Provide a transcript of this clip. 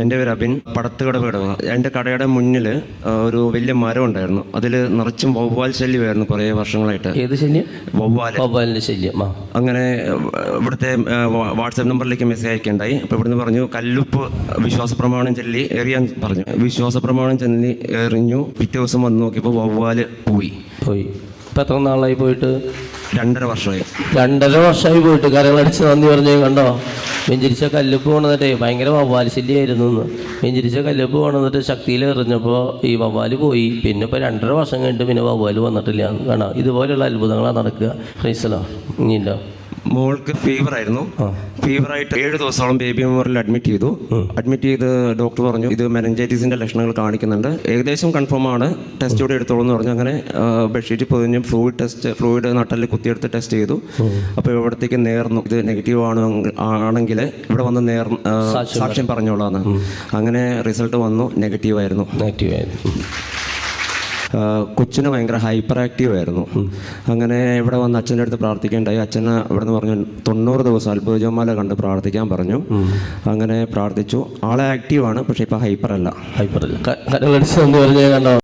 എൻ്റെ പേര് അബിൻ, പടത്തുകട വീട്. എൻ്റെ കടയുടെ മുന്നിൽ ഒരു വലിയ മരം ഉണ്ടായിരുന്നു. അതിൽ നിറച്ചും വവ്വാൽ ശല്യമായിരുന്നു കുറേ വർഷങ്ങളായിട്ട്. ഏത് ശല്യം? വവ്വാലിൻ്റെ ശല്യം. അങ്ങനെ ഇവിടുത്തെ വാട്സാപ്പ് നമ്പറിലേക്ക് മെസ്സേജ് അയക്കുകയുണ്ടായി. അപ്പോൾ ഇവിടുന്ന് പറഞ്ഞു കല്ലുപ്പ് വിശ്വാസപ്രമാണം ചൊല്ലി എറിയാൻ പറഞ്ഞു. വിശ്വാസപ്രമാണം ചൊല്ലി എറിഞ്ഞു. പിറ്റേ ദിവസം വന്ന് നോക്കിയപ്പോൾ വവ്വാൽ പോയി. ഇപ്പം എത്ര നാളായി പോയിട്ട്? 2.5 വർഷമായി. 2.5 വർഷമായി പോയിട്ട് കരകളടിച്ച് നന്ദി പറഞ്ഞു. കണ്ടോ, വെഞ്ചിരിച്ച കല്ലുപ്പ് കൊണ്ടുവന്നിട്ടേ ഭയങ്കര വവ്വാൽ ശല്യമായിരുന്നു എന്ന്. വെഞ്ചിരിച്ച കല്ലുപ്പ് കൊണ്ടുവന്നിട്ട് ശക്തിയിൽ എറിഞ്ഞപ്പോൾ ഈ വവ്വാൽ പോയി. പിന്നെ ഇപ്പോൾ 2.5 വർഷം കഴിഞ്ഞിട്ട് പിന്നെ വവ്വാൽ വന്നിട്ടില്ല. കാണാം, ഇതുപോലെയുള്ള അത്ഭുതങ്ങളാണ് നടക്കുക. ക്രൈസ്തലോ ഇനിയുണ്ടോ? മോൾക്ക് ഫീവറായിരുന്നു. ഫീവറായിട്ട് 7 ദിവസത്തോളം ബേബി മെമ്മോറിയൽ അഡ്മിറ്റ് ചെയ്തു. അഡ്മിറ്റ് ചെയ്ത് ഡോക്ടർ പറഞ്ഞു ഇത് മെനിഞ്ചൈറ്റിസിൻ്റെ ലക്ഷണങ്ങൾ കാണിക്കുന്നുണ്ട്, ഏകദേശം കൺഫേം ആണ്, ടെസ്റ്റ് കൂടെ എടുത്തോളൂ എന്ന് പറഞ്ഞു. അങ്ങനെ ബെഡ്ഷീറ്റ് പൊതിഞ്ഞ് ഫ്ലൂയിഡ് നട്ടലിൽ കുത്തിയെടുത്ത് ടെസ്റ്റ് ചെയ്തു. അപ്പോൾ ഇവിടത്തേക്ക് നേർന്നു, ഇത് നെഗറ്റീവ് ആണെങ്കിൽ ഇവിടെ വന്ന് സാക്ഷ്യം പറഞ്ഞോളാന്ന്. അങ്ങനെ റിസൾട്ട് വന്നു, നെഗറ്റീവായിരുന്നു. കൊച്ചിന് ഭയങ്കര ഹൈപ്പർ ആക്റ്റീവ് ആയിരുന്നു. അങ്ങനെ ഇവിടെ വന്ന് അച്ഛൻ്റെ അടുത്ത് പ്രാർത്ഥിക്കേണ്ടായി. അച്ഛന് ഇവിടെ നിന്ന് പറഞ്ഞു 90 ദിവസം അത്ഭുതജപമാല കണ്ട് പ്രാർത്ഥിക്കാൻ പറഞ്ഞു. അങ്ങനെ പ്രാർത്ഥിച്ചു. ആളെ ആക്റ്റീവാണ്, പക്ഷേ ഇപ്പോൾ ഹൈപ്പർ അല്ല. കണ്ടോ